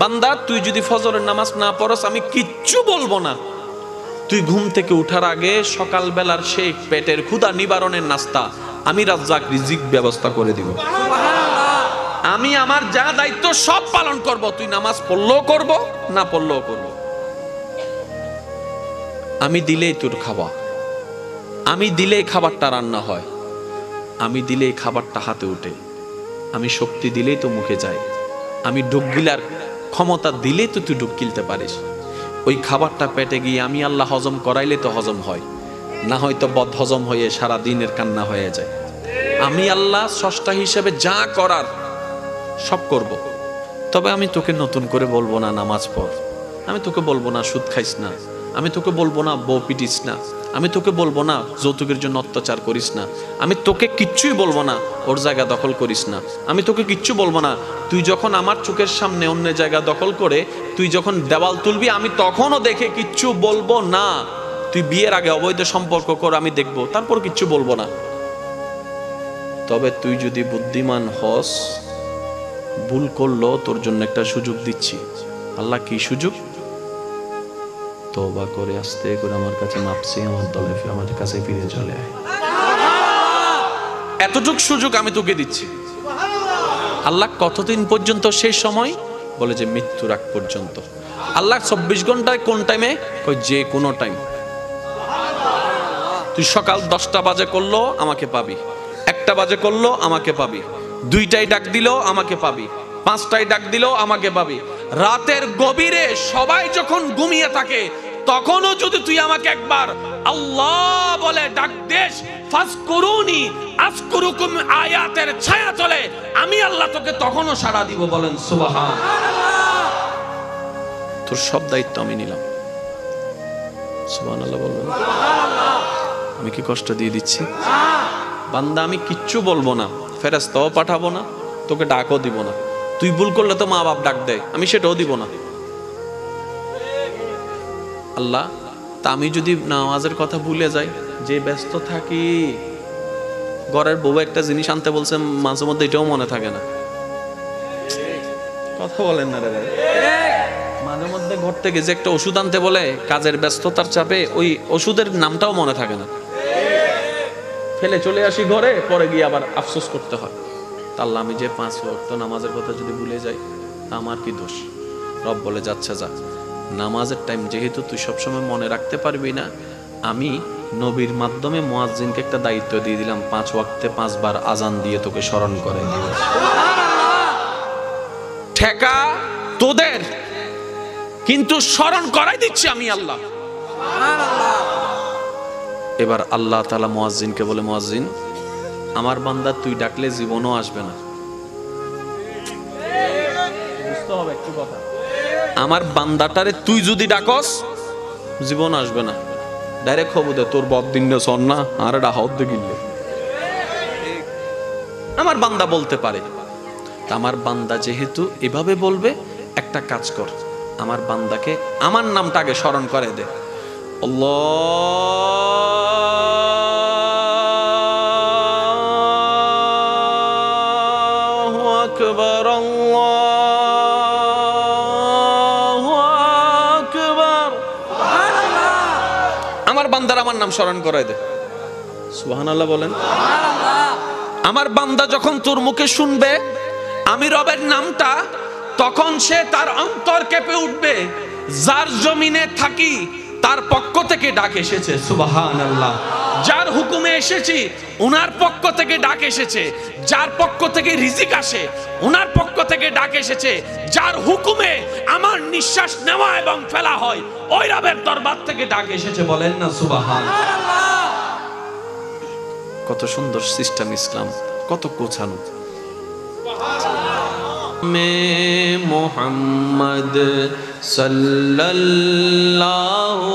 বান্দা তুই যদি ফজরের নামাজ না পড়স আমি কিচ্ছু বলবো না। তুই ঘুম থেকে উঠার আগে সকালবেলার সেই পেটের ক্ষুধা নিবারণের নাস্তা আমি রাজ্জাক রিজিক ব্যবস্থা করে দিব। আমি আমার যা দায়িত্ব সব পালন করব। তুই নামাজ পড়লেও করব, না পড়লেও করব। আমি দিলেই তোর খাওয়া, আমি দিলেই খাবারটা রান্না হয়, আমি দিলেই খাবারটা হাতে উঠে, আমি শক্তি দিলেই তো মুখে যায়, আমি ডুব গিলার ক্ষমতা দিলেই তো তুই ডুব গিলতে পারিস। ওই খাবারটা পেটে গিয়ে আমি আল্লাহ হজম করাইলে তো হজম হয়, না হয়তো বদ হজম হয়ে সারা দিনের কান্না হয়ে যায়। আমি আল্লাহ স্রষ্টা হিসেবে যা করার সব করব। তবে আমি তোকে নতুন করে বলবো না নামাজ পড়, আমি তোকে বলবো না সুদ খাইস না, আমি তোকে বলবো না বউ পিটিস না, আমি তোকে বলবো না যৌতুকের জন্য অত্যাচার করিস না, আমি তোকে কিচ্ছুই বলবো না ওর জায়গা দখল করিস না, আমি তোকে কিচ্ছু বলবো না। তুই যখন আমার চোখের সামনে অন্য জায়গা দখল করে তুই যখন দেওয়াল তুলবি আমি তখনও দেখে কিচ্ছু বলবো না। তুই বিয়ের আগে অবৈধ সম্পর্ক কর, আমি দেখবো, তারপর কিচ্ছু বলবো না। তবে তুই যদি বুদ্ধিমান হস, ভুল করলো তোর জন্য একটা সুযোগ দিচ্ছি। আল্লাহ কি সুযোগ? তওবা করে আস্তে করে আমার কাছে মাপছি, আমার দলে আমার কাছে ফিরে চলে আয়। এতটুক সুযোগ আমি তোকে দিচ্ছি। আল্লাহ কতদিন পর্যন্ত? সেই সময় বলে যে মৃত্যুর আগ পর্যন্ত। আল্লাহ 24 ঘন্টায় কোন টাইমে? কই যে কোনো টাইম। তুই সকাল 10টা বাজে করলো আমাকে পাবি, 1টা বাজে করলো আমাকে পাবি, 2টায় ডাক দিলো আমাকে পাবি, 5টায় ডাক দিলো আমাকে পাবি। রাতের গভীরে সবাই যখন ঘুমিয়ে থাকে তখনও যদি তুই আমাকে একবার আল্লাহ বলে ডাক দেস, ফাজকুরুনি আযকুরুকুম আয়াতের ছায়া তলে আমি আল্লাহ তোকে তখনও সাড়া দিব। বলেন সুবহানাল্লাহ। তোর সব দায়িত্ব আমি নিলাম। সুবহানাল্লাহ বলবেন। আমি কি কষ্ট দিয়ে দিচ্ছি? বান্দা আমি কিচ্ছু বলবো না, ফেরেশতাও পাঠাবো না, তোকে ডাকও দিব না। তুই ভুল করলে তো মা বাপ ডাক দেয়, আমি সেটাও দিব না। আল্লাহ তা আমি যদি নামাজের কথা ভুলে যাই, যে ব্যস্ত থাকি, ঘরের বউ একটা জিনিস আনতে বলছে মাঝে মধ্যে এটাও মনে থাকে না। কথা বলেন না রে ভাই। মাঝে মধ্যে ঘর থেকে যে একটা ওষুধ আনতে বলে, কাজের ব্যস্ততার চাপে ওই ওষুধের নামটাও মনে থাকে না, ফেলে চলে আসি ঘরে, পরে গিয়ে আবার আফসোস করতে হয়। আল্লাহ আমি যে 5 ওয়াক্ত নামাজের কথা যদি ভুলে যাই আমার কি দোষ? রব বলে যাচ্ছে যা, নামাজের টাইম যেহেতু তুই সবসময় মনে রাখতে পারবি না, আমি নবীর মাধ্যমে মুয়াজ্জিনকে একটা দায়িত্ব দিয়ে দিলাম, 5 ওয়াক্তে 5 বার আজান দিয়ে তোকে স্মরণ করে দিবে। ঠেকা তোদের, কিন্তু স্মরণ করাই দিচ্ছি আমি আল্লাহ। এবার আল্লাহ তাআলা মুয়াজ্জিনকে বলে, মুয়াজ্জিন আমার বান্দা তুই ডাকলে জীবনও আসবে না। বুঝতে হবে একটু কথা। আমার বান্দাটারে তুই যদি ডাকস জীবন আসবে না। ডাইরেক্ট খবর দে তোর বদিন সর না আর ডাহত দে গিলে। আমার বান্দা বলতে পারে, আমার বান্দা যেহেতু এভাবে বলবে, একটা কাজ কর, আমার বান্দাকে আমার নামটা আগে স্মরণ করে দে। আল্লাহু আকবার, আল্লাহু আকবার। আমার বান্দার আমার নাম স্মরণ করে দে। সুবহানাল্লাহ বলেন। আমার বান্দা যখন তোর মুখে শুনবে আমি রবের নামটা, তখন সে তার অন্তর কেঁপে উঠবে। যার জমিনে থাকি তার পক্ষ থেকে ডাক এসেছে, সুবহানাল্লাহ। যার হুকুমে এসেছি ওনার পক্ষ থেকে ডাক এসেছে। যার পক্ষ থেকে রিজিক আসে ওনার পক্ষ থেকে ডাক এসেছে। যার হুকুমে আমার নিঃশ্বাস নেওয়া এবং ফেলা হয় ওই রবের দরবার থেকে ডাক এসেছে। বলেন না সুবহানাল্লাহ। কত সুন্দর সিস্টেম ইসলাম, কত গোছানো। মোহাম্মদ সাল্লাল্লাহু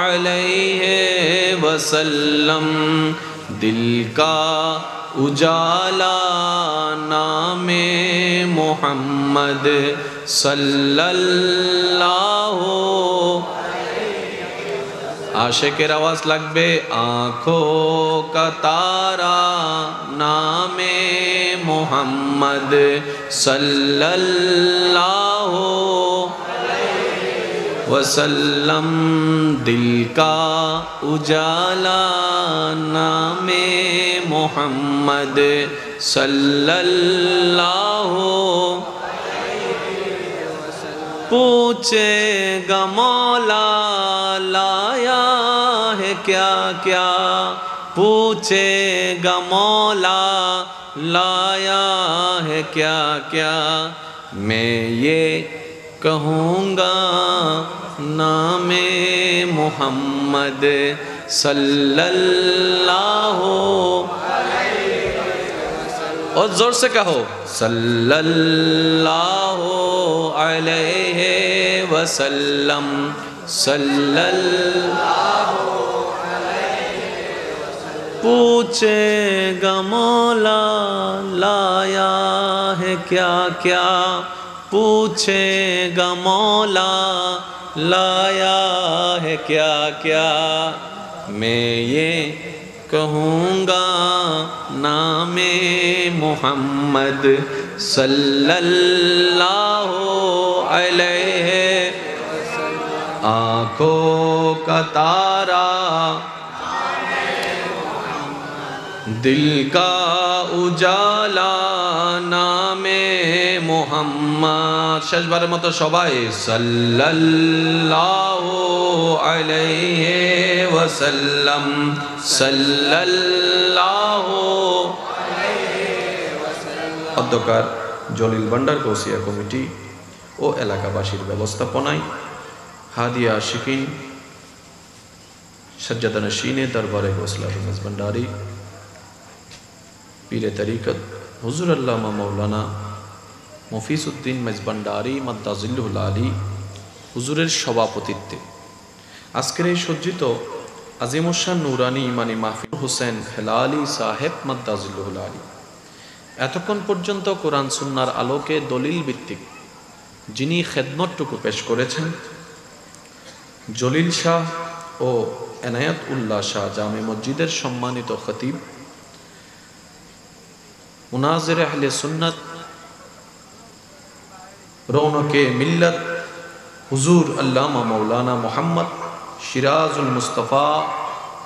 আলাইহি ওয়াসাল্লাম, দিল কা উজালা নামে মোহাম্মদ সাল্লাল্লাহু। आशिकेर आवाज लागबे, आँखों का तारा नामे मोहम्मद सल्लल्लाहु वसल्लम। दिल का उजाला नामे मोहम्मद सल्लल्लाहु। पूछेगा मौला लाया है क्या क्या, पूछेगा मौला लाया है क्या क्या। मैं ये कहूँगा नामे मोहम्मद सल्लल्लाहु। और जोर से कहो सल्लल्लाहु अलैहि वसल्लम, सल्लल्लाहु अलैहि वसल्लम। पूछेगा मौला लाया है क्या क्या, पूछेगा मौला लाया है क्या क्या। मैं ये कहूँगा नामे मोहम्मद सल्लल्लाहु अलैहि वसल्लम। आँखों का तारा दिल का उजाला नामे मोहम्मद। শেষবারের মতো সবাই সাল্লাল্লাহু আলাইহি ওয়াসাল্লাম, সাল্লাল্লাহু আলাইহি ওয়াসাল্লাম। অধ্যকার জলিল ভান্ডার কৌশিয়া কমিটি ও এলাকাবাসীর ব্যবস্থাপনায় হাদিয়া আশিকিন সজ্জাদা নশীনে দরবারে গৌসলা মেজবান্ডারি পীরে তরিকত হুজুর আল্লামা মৌলানা মফিজউদ্দিন মেজবান্ডারি মাদ্দাজিল্লুহুল আলী হুজুরের সভাপতিত্বে আজকের এই সজ্জিত আজিমুশান নুরানি ইমানি মাহফিল হোসেন হেলালি সাহেব মাদ্দাজিল্লুহুল আলী এতক্ষণ পর্যন্ত কোরআন সুন্নাহর আলোকে দলিল ভিত্তিক যিনি খেদমতটুকু পেশ করেছেন, জলিল শাহ ও এনায়েত উল্লাহ শাহ জামে মসজিদের সম্মানিত খতিব, মুনাজির আহলে সুন্নাত, রৌনকে মিল্লাত হুজুর আল্লামা মৌলানা মোহাম্মদ সিরাজুল মুস্তাফা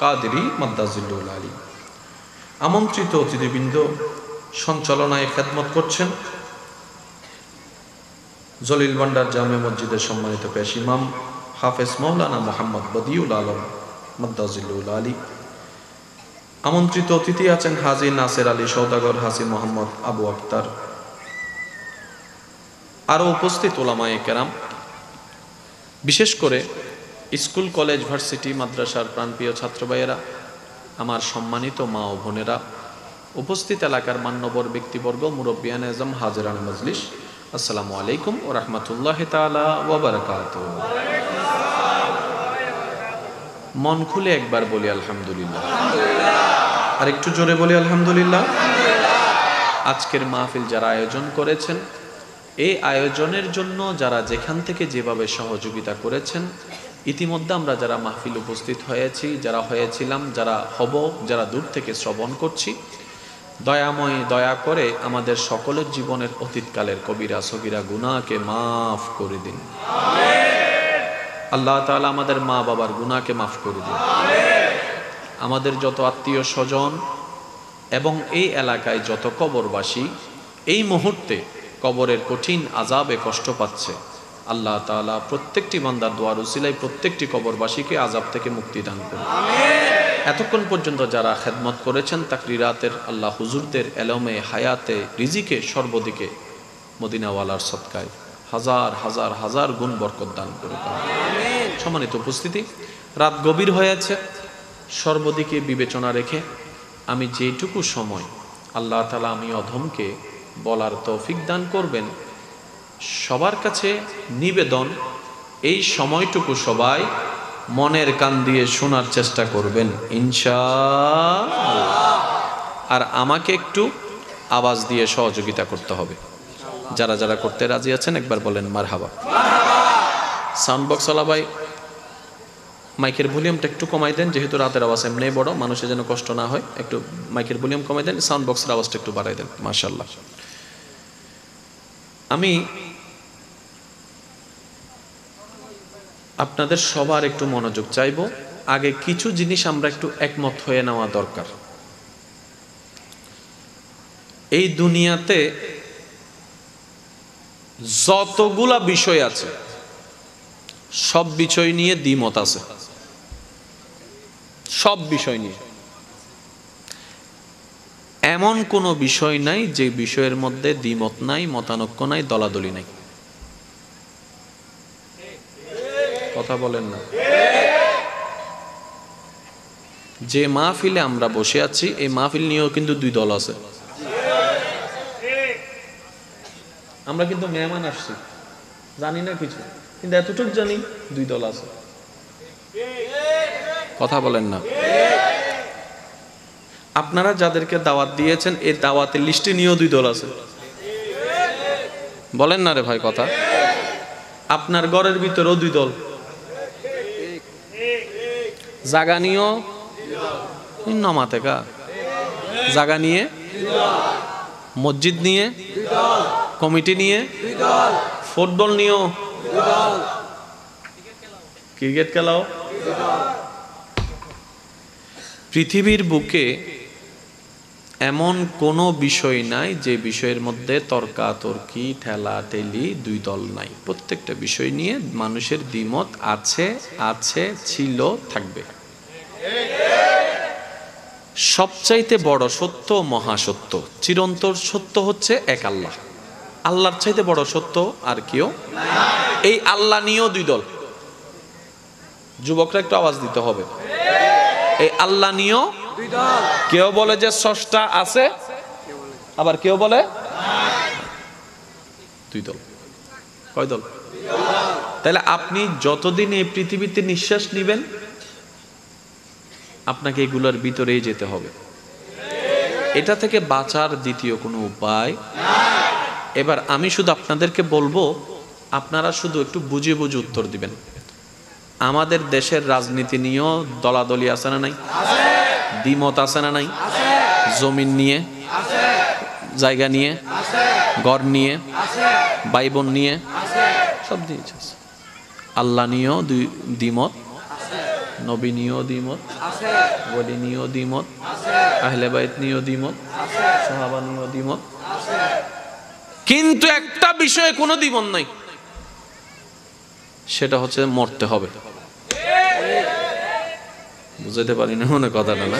কাদরি মাদ্দাজিল্লুহুল আলী, আমন্ত্রিত অতিথিবৃন্দ, সঞ্চালনায় খেদমত করছেন জলিল ভান্ডার জামে মসজিদের সম্মানিত পেশ ইমাম হাফেজ মৌলানা মোহাম্মদ বদিউল আলম মাদ্দাজিল্লুহুল আলী। আমন্ত্রিত অতিথি আছেন হাজী নাসের আলী সওদাগর, হাজী মোহাম্মদ আবু আক্তার, আরও উপস্থিত ওলামায়ে কেরাম, বিশেষ করে স্কুল কলেজ ভার্সিটি মাদ্রাসার প্রাণপ্রিয় ছাত্র ভাইয়েরা, আমার সম্মানিত মা ও বোনেরা, উপস্থিত এলাকার মান্যবর ব্যক্তিবর্গ, মুরব্বিয়ান আজম, হাজিরান মজলিস, আসসালামু আলাইকুম ওয়া রাহমাতুল্লাহি তাআলা ওয়া বারাকাতুহু। মন খুলে একবার বলি আলহামদুলিল্লাহ, আর একটু জোরে বলি আলহামদুলিল্লাহ। আজকের মাহফিল যারা আয়োজন করেছেন, এই আয়োজনের জন্য যারা যেখান থেকে যেভাবে সহযোগিতা করেছেন, ইতিমধ্যে আমরা যারা মাহফিল উপস্থিত হয়েছি, যারা হয়েছিলাম, যারা হব, যারা দূর থেকে শ্রবণ করছি, দয়াময় দয়া করে আমাদের সকলের জীবনের অতীতকালের কবিরা সগীরা গুনাহকে মাফ করে দিন। আল্লাহ তাআলা আমাদের মা বাবার গুনাহকে মাফ করে দিন। আমাদের যত আত্মীয় স্বজন এবং এই এলাকায় যত কবরবাসী এই মুহূর্তে কবরের কঠিন আযাবে কষ্ট পাচ্ছে, আল্লাহ তাআলা প্রত্যেকটি বান্দার দোয়ার উসিলায় প্রত্যেকটি কবরবাসীকে আযাব থেকে মুক্তি দান করুন। এতক্ষণ পর্যন্ত যারা খেদমত করেছেন তাকরিরাতের, আল্লাহ হুজুরদের এলমে, হায়াতে, রিজিকে, সর্বদিকে মদিনাওয়ালার সদকায় হাজার হাজার হাজার গুণ বরকত দান করুন। সম্মানিত উপস্থিতি, রাত গভীর হয়েছে, সর্বদিকে বিবেচনা রেখে আমি যেটুকু সময় আল্লাহ তাআলা আমি অধমকে বলার তৌফিক দান করবেন, সবার কাছে নিবেদন এই সময়টুকু সবাই মনের কান দিয়ে শোনার চেষ্টা করবেন ইনশাআল্লাহ। আর আমাকে একটু আওয়াজ দিয়ে সহযোগিতা করতে হবে। যারা যারা করতে রাজি আছেন একবার বলেন মারহাবা। সাউন্ড বক্স ওয়ালা ভাই মাইকের ভলিউমটা একটু কমাই দেন, যেহেতু রাতের আওয়াজ এমনি বড়, মানুষের যেন কষ্ট না হয়, একটু মাইকের ভলিউম কমাই দেন, সাউন্ড বক্সের আওয়াজটা একটু বাড়াই দেন। মাশাআল্লাহ। আমি আপনাদের সবার একটু মনোযোগ চাইবো। আগে কিছু জিনিস আমরা একটু একমত হয়ে নেওয়া দরকার। এই দুনিয়াতে যতগুলা বিষয় আছে সব বিষয় নিয়ে দ্বিমত আছে, সব বিষয় নিয়ে। এমন কোনো বিষয় নাই যে বিষয়ের মধ্যে দ্বিমত নাই, মতানৈক্য নাই, দলাদলি নাই। কথা বলেন না? যে মাহফিলে আমরা বসে আছি এই মাহফিল নিয়েও কিন্তু দুই দল আছে। আমরা কিন্তু মেহমান আসছি, জানি না কিছু, কিন্তু এতটুকু জানি দুই দল আছে। কথা বলেন না? আপনারা যাদেরকে দাওয়াত দিয়েছেন এই দাওয়াতের লিস্টে নিয়েও দুই দল আছে। বলেন না রে ভাই কথা? আপনার ঘরের ভিতরেও দুই দল। জাগা নিয়েও নমাতে কা জাগা নিয়ে, মসজিদ নিয়ে, কমিটি নিয়ে, ফুটবল নিয়েও, ক্রিকেট খেলাও। পৃথিবীর বুকে এমন কোনো বিষয় নাই যে বিষয়ের মধ্যে তর্কাতর্কি, ঠেলা ঠেলি, দুই দল নাই। প্রত্যেকটা বিষয় নিয়ে মানুষের দ্বিমত আছে, আছে, ছিল, থাকবে। সবচাইতে বড় সত্য, মহাসত্য, চিরন্তর সত্য হচ্ছে এক আল্লাহ। আল্লাহর চাইতে বড় সত্য আর কেউ। এই আল্লাহ নিয়েও দুই দল। যুবকরা একটু আওয়াজ দিতে হবে। এই আল্লাহ নিয়েও দুই দল। কেউ বলে যে স্রষ্টা আছে, আবার কেউ বলে দুই দল। কয় দল? তাহলে আপনি যতদিন এই পৃথিবীতে নিঃশ্বাস নিবেন আপনাকে এগুলোর ভিতরেই যেতে হবে। এটা থেকে বাঁচার দ্বিতীয় কোনো উপায় নাই। এবার আমি শুধু আপনাদেরকে বলবো, আপনারা শুধু একটু বুঝে বুঝে উত্তর দিবেন। আমাদের দেশের রাজনীতি নিয়েও দলাদলি আছে না নাই? দ্বিমত আছে না নাই? জমিন নিয়ে, জায়গা নিয়ে, ঘর নিয়ে, ভাই বোন নিয়ে, সব দিয়েছে। আল্লাহ নিয়েও দ্বিমত, নবী নিয়েও দ্বিমত, ওলি নিয়েও দ্বিমত, আহলে বাইত নিয়েও দ্বিমত, সাহাবা নিয়েও দ্বিমত। কিন্তু একটা বিষয়ে কোনো দ্বিমত নাই, সেটা হচ্ছে মরতে হবে। বুঝাতে পারি না মনে কথাটা না?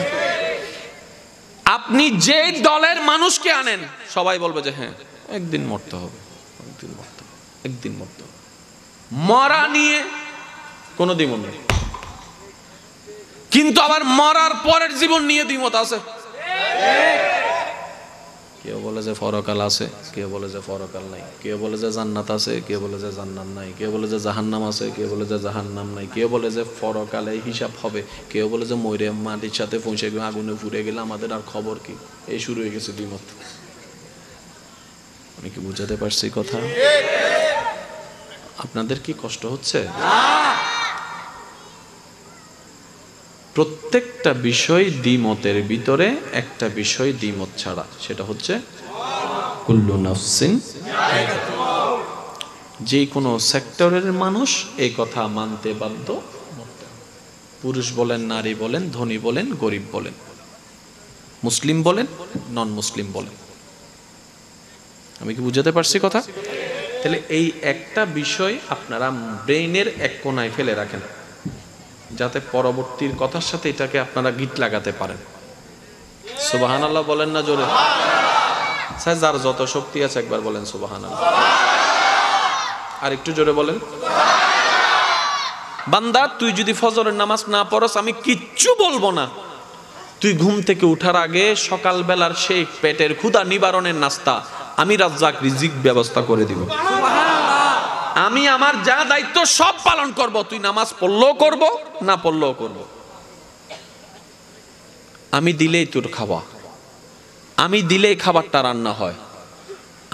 আপনি যে দলের মানুষকে আনেন সবাই বলবে যে হ্যাঁ একদিন মরতে হবে, একদিন মরতে হবে, একদিন মরতে হবে। মরা নিয়ে কোনো দ্বিমত নেই, কিন্তু আবার মরার পরের জীবন নিয়ে দ্বিমত আছে। কেউ বলে যে পরকাল আছে, কেউ বলে যে পরকাল নাই, কেউ বলে যে জান্নাত আছে, কেউ বলে যে জান্নাত নাই, কেউ বলে যে জাহান্নাম আছে, কেউ বলে যে জাহান্নাম নাই, কেউ বলে যে পরকালে হিসাব হবে, কেউ বলে যে মরে মাটির সাথে পৌঁছে গেলে আগুনে পুড়ে গেলে আমাদের আর খবর কি। এই শুরু হয়ে গেছে দ্বিমত। আমি কি বুঝাতে পারছি কথা? আপনাদের কি কষ্ট হচ্ছে? প্রত্যেকটা বিষয় দ্বিমতের ভিতরে একটা বিষয় দ্বিমত ছাড়া, সেটা হচ্ছে কুল্লু নাফসিন। যে কোনো সেক্টরের মানুষ এই কথা মানতে বাধ্য। পুরুষ বলেন, নারী বলেন, ধনী বলেন, গরিব বলেন, মুসলিম বলেন, নন মুসলিম বলেন। আমি কি বুঝাতে পারছি কথা? তাহলে এই একটা বিষয় আপনারা ব্রেইনের এক কোণায় ফেলে রাখেন, যাতে পরবর্তীর কথার সাথে এটাকে আপনারা গিট লাগাতে পারেন। সুবহানাল্লাহ বলেন না জোরে? স্যার যার যত শক্তি আছে একবার বলেন সুবহানাল্লাহ। আর একটু জোরে বলেন। বান্দা তুই যদি ফজরের নামাজ না পড়স আমি কিচ্ছু বলবো না। তুই ঘুম থেকে উঠার আগে সকালবেলার সেই পেটের ক্ষুধা নিবারণের নাস্তা আমি রাজ্জাক রিজিক ব্যবস্থা করে দিব। আমি আমার যা দায়িত্ব সব পালন করব। তুই নামাজ পড়লেও করব, না পড়লেও করব। আমি দিলেই তোর খাওয়া, আমি দিলেই খাবারটা রান্না হয়,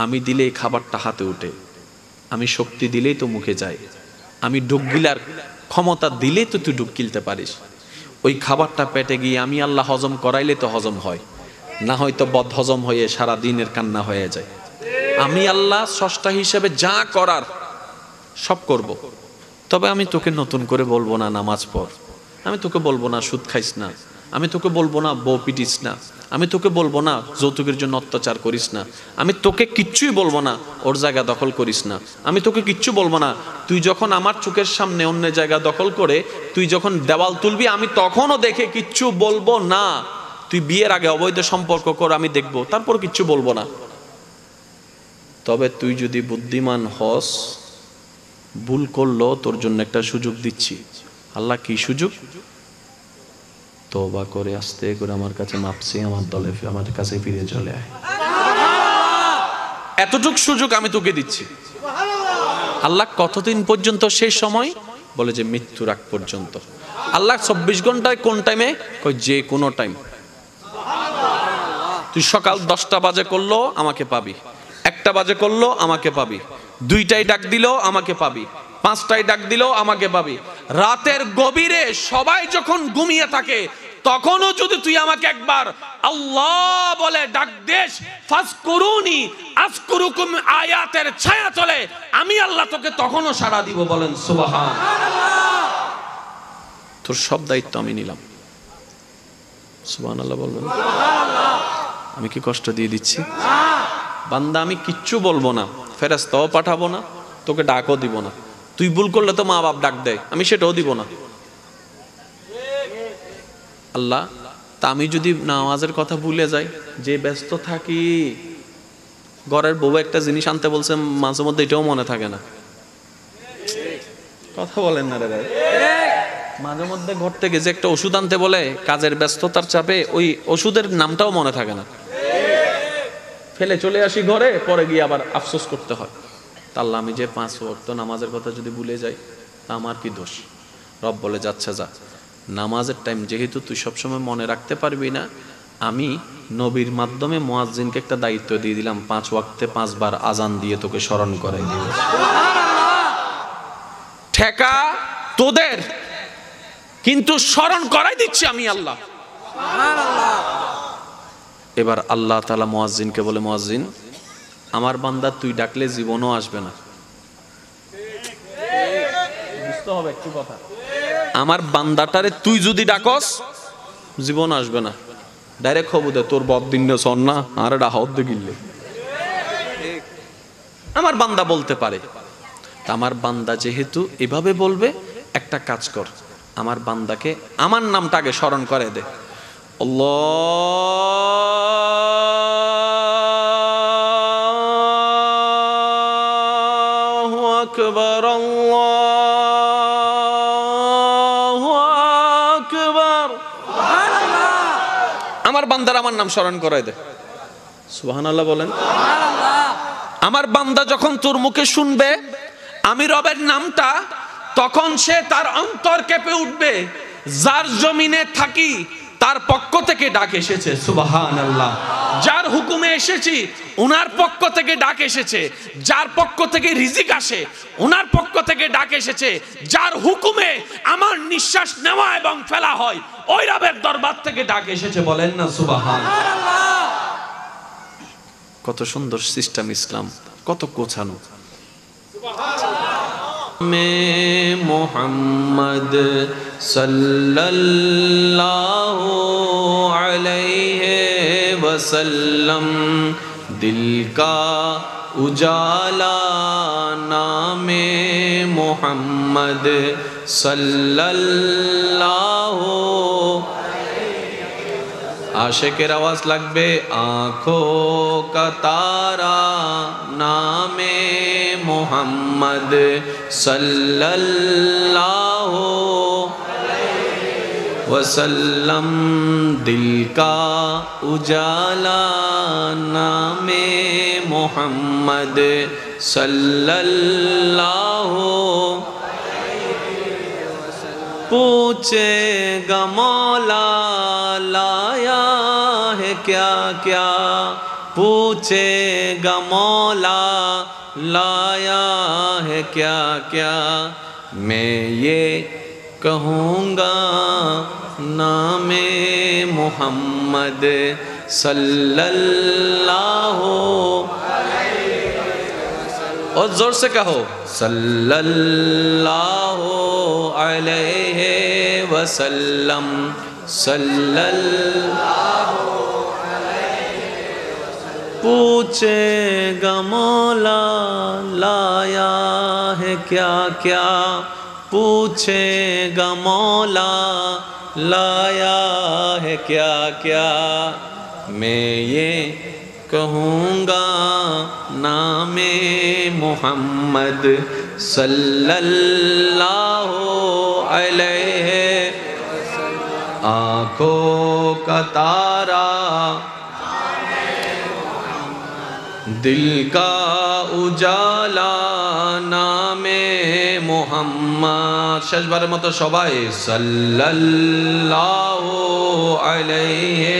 আমি দিলেই খাবারটা হাতে উঠে, আমি শক্তি দিলেই তো মুখে যায়, আমি ডুব গিলার ক্ষমতা দিলেই তো তুই ডুব গিলতে পারিস। ওই খাবারটা পেটে গিয়ে আমি আল্লাহ হজম করাইলে তো হজম হয়, না হয়তো বদ হজম হয়ে সারা দিনের কান্না হয়ে যায়। আমি আল্লাহ স্রষ্টা হিসেবে যা করার সব করব, তবে আমি তোকে নতুন করে বলবো না নামাজ পড়, আমি তোকে বলবো না সুদ খাইস না, আমি তোকে বলবো না বউ পিটিস না, আমি তোকে বলবো না যৌতুকের জন্য অত্যাচার করিস না, আমি তোকে কিচ্ছুই বলবো না ওর জায়গা দখল করিস না, আমি তোকে কিচ্ছু বলবো না। তুই যখন আমার চোখের সামনে অন্য জায়গা দখল করে তুই যখন দেওয়াল তুলবি আমি তখনও দেখে কিচ্ছু বলবো না। তুই বিয়ের আগে অবৈধ সম্পর্ক কর, আমি দেখবো, তারপর কিচ্ছু বলবো না। তবে তুই যদি বুদ্ধিমান হস, ভুল করলো তোর জন্য একটা সুযোগ দিচ্ছি। আল্লাহ কি সুযোগ? তওবা করে আস্তে করে আমার কাছে মাপছি, আমার দলে আমার কাছে ফিরে চলে আয়। এতটুক সুযোগ আমি তোকে দিচ্ছি। আল্লাহ কতদিন পর্যন্ত? সেই সময় বলে যে মৃত্যুর আগ পর্যন্ত। আল্লাহ 24 ঘন্টায় কোন টাইমে? কই যে কোনো টাইম। তুই সকাল 10টা বাজে করলো আমাকে পাবি, 1টা বাজে করলো আমাকে পাবি, 2টায় ডাক দিলো আমাকে পাবি, 5টায় ডাক দিলো আমাকে পাবি। রাতের গভীরে সবাই যখন ঘুমিয়ে থাকে তখনও যদি তুই আমাকে একবার আল্লাহ বলে ডাক দেস, ফাজকুরুনি আযকুরুকুম আয়াতের ছায়া চলে, আমি আল্লাহ তোকে তখনও সাড়া দিব। বলেন সুবহানাল্লাহ। তোর সব দায়িত্ব আমি নিলাম। সুবহানাল্লাহ বলবেন। আমি কি কষ্ট দিয়ে দিচ্ছি? বান্দা আমি কিচ্ছু বলবো না, ফেরেশতাও পাঠাবো না, তোকে ডাকও দিব না। তুই ভুল করলে তো মা বাপ ডাক দেয়, আমি সেটাও দিব না। আল্লাহ তা আমি যদি নামাজের কথা ভুলে যাই, যে ব্যস্ত থাকি, ঘরের বউ একটা জিনিস আনতে বলছে মাঝে মধ্যে এটাও মনে থাকে না। কথা বলেন না রে ভাই। মাঝে মধ্যে ঘর থেকে যে একটা ওষুধ আনতে বলে, কাজের ব্যস্ততার চাপে ওই ওষুধের নামটাও মনে থাকে না, ফেলে চলে আসি ঘরে, পরে গিয়ে আবার আফসোস করতে হয়। আল্লাহ আমি যে 5 ওয়াক্ত নামাজের কথা যদি ভুলে যাই তা আমার কি দোষ? রব বলে যাচ্ছে যা, নামাজের টাইম যেহেতু তুই সবসময় মনে রাখতে পারবি না, আমি নবীর মাধ্যমে মুয়াজ্জিনকে একটা দায়িত্ব দিয়ে দিলাম, 5 ওয়াক্তে 5 বার আজান দিয়ে তোকে স্মরণ করাই দিব। ঠেকা তোদের, কিন্তু স্মরণ করাই দিচ্ছি আমি আল্লাহ। এবার আল্লাহ তাআলা মুয়াজ্জিনকে বলে, মুয়াজ্জিন আমার বান্দা তুই ডাকলে জীবনও আসবে না। বুঝতে হবে একটু কথা, আমার বান্দাটারে তুই যদি ডাকস জীবন আসবে না। ডাইরেক্ট খবর দে তোর বদিন সন না আর ডাহত দে গিললে। আমার বান্দা বলতে পারে, আমার বান্দা যেহেতু এভাবে বলবে, একটা কাজ কর, আমার বান্দাকে আমার নামটা আগে স্মরণ করে দে। আল্লাহু আকবার, আল্লাহু আকবার। আমার বান্দার আমার নাম স্মরণ করে দে। সুবহানাল্লাহ বলেন। আমার বান্দা যখন তোর মুখে শুনবে আমি রবের নামটা, তখন সে তার অন্তর কেঁপে উঠবে। যার জমিনে থাকি তার পক্ষ থেকে ডাক এসেছে, সুবহানাল্লাহ। যার হুকুমে এসেছি ওনার পক্ষ থেকে ডাক এসেছে, যার পক্ষ থেকে রিজিক আসে ওনার পক্ষ থেকে ডাক এসেছে, যার হুকুমে আমার নিঃশ্বাস নেওয়া এবং ফেলা হয় ওই রবের দরবার থেকে ডাক এসেছে। বলেন না সুবহানাল্লাহ। কত সুন্দর সিস্টেম ইসলাম, কত গোছানো। মোহাম্মদ সাল্লাল্লাহু আলাইহি ওয়াসাল্লাম, দিল কা উজালা নামে মোহাম্মদ সাল্লাল্লাহু। आशिकेर आवाज लागबे, आँखों का तारा नामे मोहम्मद सल्लल्लाहु वसल्लम, दिल का उजाला नामे मोहम्मद सल्लल्लाहु। पूछेगा मौला लाया है क्या क्या, पूछेगा मौला लाया है क्या क्या, मैं ये कहूँगा नामे मोहम्मद सल्लल्लाहु। और जोर से कहो सल्लल्लाहु अलैहि वसल्लम सल्लल्लाहु पूछेगा मौला लाया है क्या क्या पूछेगा मौला लाया है क्या क्या मैं ये कहूँगा नामे मोहम्मद सल्लल्लाहु अलैहि आँखों का तारा दिल का उजाला नामे मोहम्मद শেষবারের মতো সবাই সাল্লাল্লাহু আলাইহি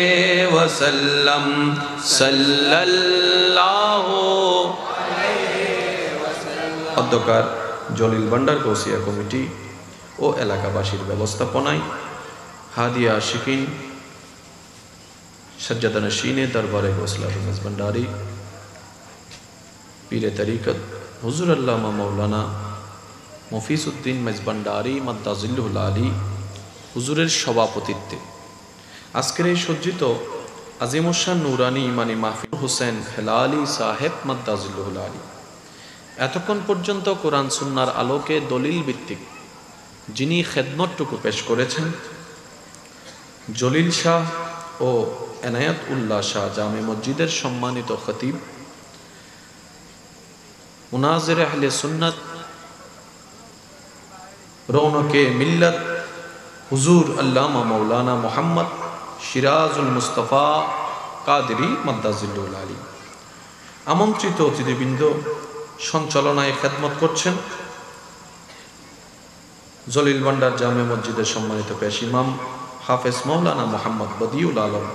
ওয়াসাল্লাম সাল্লাল্লাহু অধ্যকার জলিল ভান্ডার কৌশিয়া কমিটি ও এলাকাবাসীর ব্যবস্থাপনায় হাদিয়া আশিকিন সজ্জাদা নশীনে দরবারে গৌসলা ভান্ডারী पीर तरीक़त हुज़ूर अल्लामा मौलाना মফিজউদ্দিন মেজবান্ডারি মাদ্দাজিল্লুল আলী হুজুরের সভাপতিত্বে আজকের এই সজ্জিত আজিমুশান নুরানি ইমানি মাহফিল হোসেন হেলালি সাহেব মাদ্দাজিল্লুল আলী এতক্ষণ পর্যন্ত কোরআন সুন্নাহর আলোকে দলিল ভিত্তিক যিনি খেদমতটুকু পেশ করেছেন জলিল শাহ ও এনায়েত উল্লাহ শাহ জামে মসজিদের সম্মানিত খতিব মুনাজির আহলে সুন্নাত রৌনকে মিল্লাত হুজুর আল্লামা মৌলানা মোহাম্মদ সিরাজুল মুস্তাফা কাদরি মাদ্দাজিল্লুল আলী আমন্ত্রিত অতিথিবৃন্দ সঞ্চালনায় খেদমত করছেন জলিল ভান্ডার জামে মসজিদের সম্মানিত পেশ ইমাম হাফেজ মৌলানা মোহাম্মদ বদিউল আলম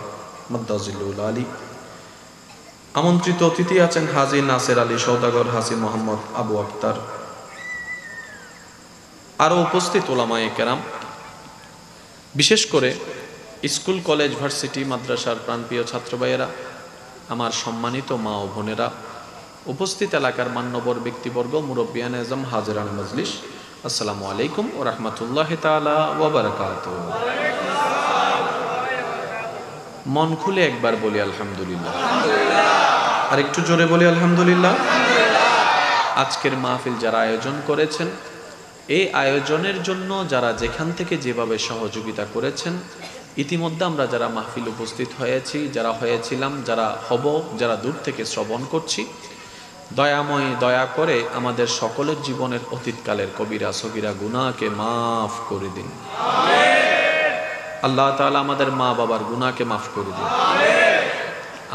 মাদ্দাজিল্লুল আলী আমন্ত্রিত অতিথি আছেন হাজী নাসের আলী সওদাগর হাজী মোহাম্মদ আবু আক্তার আরও উপস্থিত ওলামায়ে কেরাম বিশেষ করে স্কুল কলেজ ভার্সিটি মাদ্রাসার প্রাণপ্রিয় ছাত্র ভাইয়েরা আমার সম্মানিত মা ও বোনেরা উপস্থিত এলাকার মান্যবর ব্যক্তিবর্গ মুরব্বিয়ান আজম হাজিরান মজলিস আসসালামু আলাইকুম ওয়া রাহমাতুল্লাহি তাআলা ওয়া বারাকাতুহু মন খুলে একবার বলি আলহামদুলিল্লাহ আর একটু জোরে বলি আলহামদুলিল্লাহ আজকের মাহফিল যারা আয়োজন করেছেন এই আয়োজনের জন্য যারা যেখান থেকে যেভাবে সহযোগিতা করেছেন ইতিমধ্যে আমরা যারা মাহফিল উপস্থিত হয়েছি যারা হয়েছিলাম যারা হব যারা দূর থেকে শ্রবণ করছি দয়াময় দয়া করে আমাদের সকলের জীবনের অতীতকালের কবিরা সগীরা গুনাহকে মাফ করে দিন আল্লাহ তাআলা আমাদের মা বাবার গুনাহকে মাফ করে দিন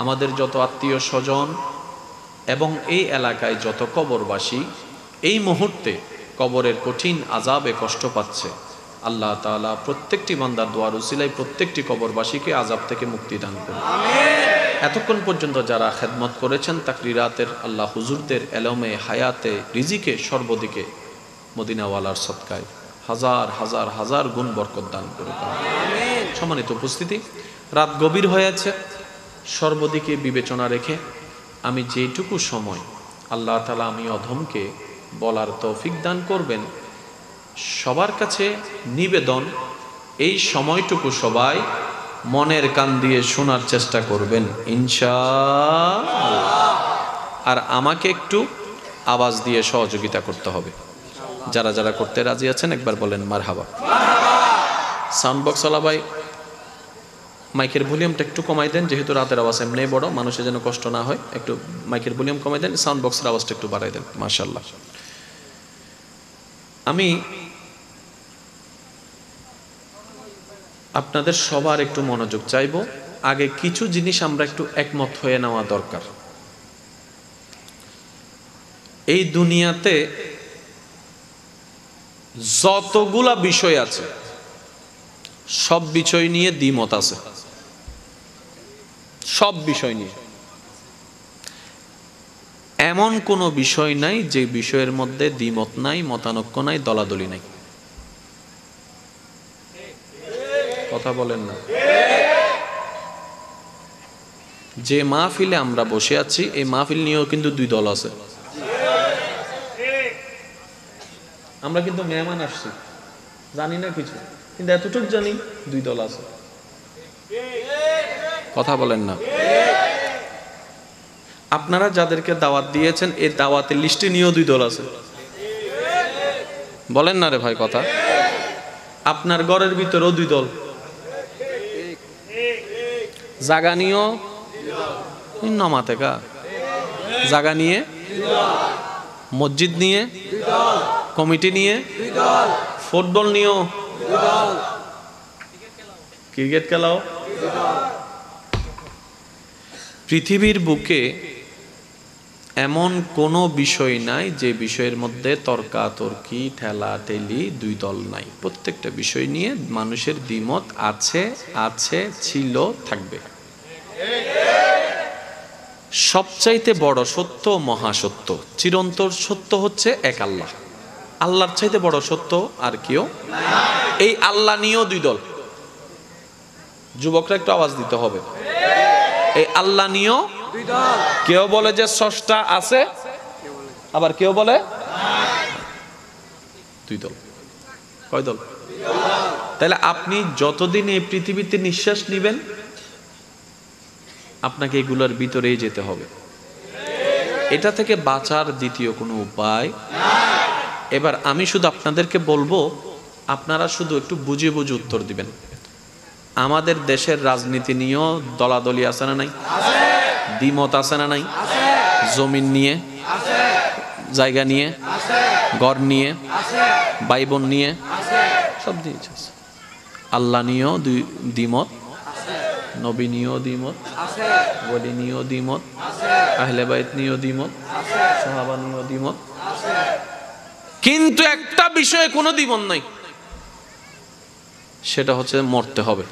আমাদের যত আত্মীয় স্বজন এবং এই এলাকায় যত কবরবাসী এই মুহূর্তে কবরের কঠিন আযাবে কষ্ট পাচ্ছে আল্লাহ তাআলা প্রত্যেকটি বান্দার দোয়ার উসিলায় প্রত্যেকটি কবরবাসীকে আযাব থেকে মুক্তি দান করুন এতক্ষণ পর্যন্ত যারা খেদমত করেছেন তাকরিরাতের আল্লাহ হুজুরদের এলমে হায়াতে রিজিকে সর্বদিকে মদিনাওয়ালার সদকায় হাজার হাজার হাজার গুণ বরকত দান করুন সম্মানিত উপস্থিতি রাত গভীর হয়েছে সর্বদিকে বিবেচনা রেখে আমি যেটুকু সময় আল্লাহ তাআলা আমি অধমকে বলার তৌফিক দান করবেন সবার কাছে নিবেদন এই সময়টুকু সবাই মনের কান দিয়ে শোনার চেষ্টা করবেন ইনশাআল্লাহ আর আমাকে একটু আওয়াজ দিয়ে সহযোগিতা করতে হবে যারা যারা করতে রাজি আছেন একবার বলেন মারহাবা সাউন্ড বক্স ওয়ালা ভাই মাইকের ভলিউমটা একটু কমাই দেন যেহেতু রাতের আওয়াজ এমনি বড় মানুষের যেন কষ্ট না হয় একটু মাইকের ভলিউম কমাই দেন সাউন্ড বক্সের আওয়াজটা একটু বাড়াই দেন মাশাআল্লাহ আমি আপনাদের সবার একটু মনোযোগ চাইবো আগে কিছু জিনিস আমরা একটু একমত হয়ে নেওয়া দরকার এই দুনিয়াতে যতগুলা বিষয় আছে সব বিষয় নিয়ে দ্বিমত আছে সব বিষয় নিয়ে এমন কোনো বিষয় নাই যে বিষয়ের মধ্যে দ্বিমত নাই মতানৈক্য নাই দলাদলি নাই কথা বলেন না যে মাহফিলে আমরা বসে আছি এই মাহফিল নিয়েও কিন্তু দুই দল আছে আমরা কিন্তু মেহমান আসছি, জানি না কিছু, কিন্তু এতটুকু জানি 2 দল আছে। কথা বলেন না? আপনারা যাদেরকে দাওয়াত দিয়েছেন এই দাওয়াতের লিস্টে নিয়েও 2 দল আছে। বলেন না রে ভাই কথা। আপনার ঘরের ভিতরেও 2 দল, জাগা নিয়েও নামাতে কা জাগা নিয়ে, মসজিদ নিয়ে, কমিটি নিয়ে, ফুটবল নিয়েও, ক্রিকেট খেলাও। পৃথিবীর বুকে এমন কোনো বিষয় নাই যে বিষয়ের মধ্যে তর্কাতর্কি ঠেলা ঠেলি 2 দল নাই। প্রত্যেকটা বিষয় নিয়ে মানুষের দ্বিমত আছে, আছে, ছিল, থাকবে। সবচাইতে বড় সত্য, মহাসত্য, চিরন্তর সত্য হচ্ছে এক আল্লাহ। আল্লাহর চাইতে বড় সত্য আর কেউ। এই আল্লাহ নিয়েও 2 দল। যুবকরা একটু আওয়াজ দিতে হবে। এই আল্লাহ নিয়েও 2 দল। কেউ বলে যে স্রষ্টা আছে, আবার কেউ বলে 2 দল। কয় দল? তাহলে আপনি যতদিন এই পৃথিবীতে নিঃশ্বাস নিবেন আপনাকে এগুলোর ভিতরেই যেতে হবে। এটা থেকে বাঁচার দ্বিতীয় কোনো উপায় নাই। এবার আমি শুধু আপনাদেরকে বলবো, আপনারা শুধু একটু বুঝে বুঝে উত্তর দিবেন। আমাদের দেশের রাজনীতি নিয়েও দলাদলি আছে না নাই? দ্বিমত আছে না নাই? জমিন নিয়ে, জায়গা নিয়ে, ঘর নিয়ে, ভাই বোন নিয়ে, সব দিয়েছে। আল্লাহ নিয়েও দ্বিমত, নবী নিয়েও দ্বিমত, ওলি নিয়েও দ্বিমত, আহলে বাইত নিয়েও দ্বিমত, সাহাবা নিয়েও দ্বিমত। কিন্তু একটা বিষয়ে কোনো দ্বিমত নাই, সেটা হচ্ছে মরতে হবে।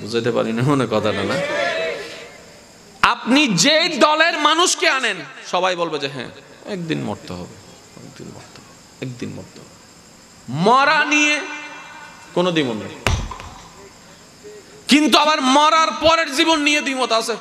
বুঝাতে পারি না মনে কথাটা না? আপনি যে দলের মানুষকে আনেন সবাই বলবে যে হ্যাঁ একদিন মরতে হবে, একদিন মরতে হবে, একদিন মরতে হবে। মরা নিয়ে কোনো দ্বিমত নেই, কিন্তু আবার মরার পরের জীবন নিয়ে দ্বিমত আছে।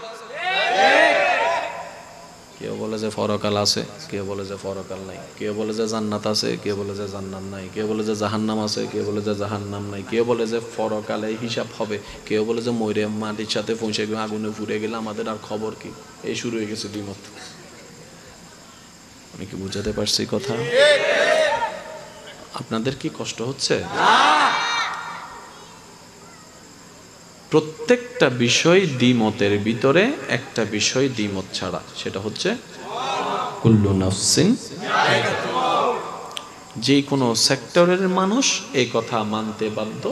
কেউ বলে যে পরকাল আছে, কেউ বলে যে পরকাল নাই, কেউ বলে যে জান্নাত আছে, কেউ বলে যে জান্নাত নাই, কেউ বলে যে জাহান্নাম আছে, কেউ বলে যে জাহান্নাম নাই, কেউ বলে যে পরকালে হিসাব হবে, কেউ বলে যে মরে মাটির সাথে পৌঁছে গেলে আগুনে পুড়ে গেলে আমাদের আর খবর কি। এই শুরু হয়ে গেছে দ্বিমত। আমি কি বুঝাতে পারছি কথা? আপনাদের কি কষ্ট হচ্ছে? প্রত্যেকটা বিষয় দ্বিমতের ভিতরে একটা বিষয় দ্বিমত ছাড়া, সেটা হচ্ছে কুল্লু নাফসিন। যে কোনো সেক্টরের মানুষ এই কথা মানতে বাধ্য।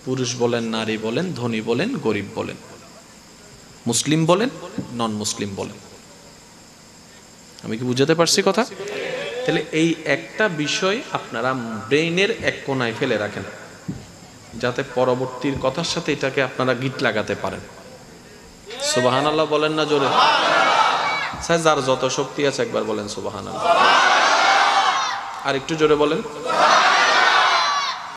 পুরুষ বলেন, নারী বলেন, ধনী বলেন, গরিব বলেন, মুসলিম বলেন, নন মুসলিম বলেন। আমি কি বুঝাতে পারছি কথা? তাহলে এই একটা বিষয় আপনারা ব্রেইনের এক কোণায় ফেলে রাখেন, যাতে পরবর্তীর কথার সাথে এটাকে আপনারা গিট লাগাতে পারেন। সুবহানাল্লাহ বলেন না জোরে? স্যার যার যত শক্তি আছে একবার বলেন সুবহানাল্লাহ। আর একটু জোরে বলেন।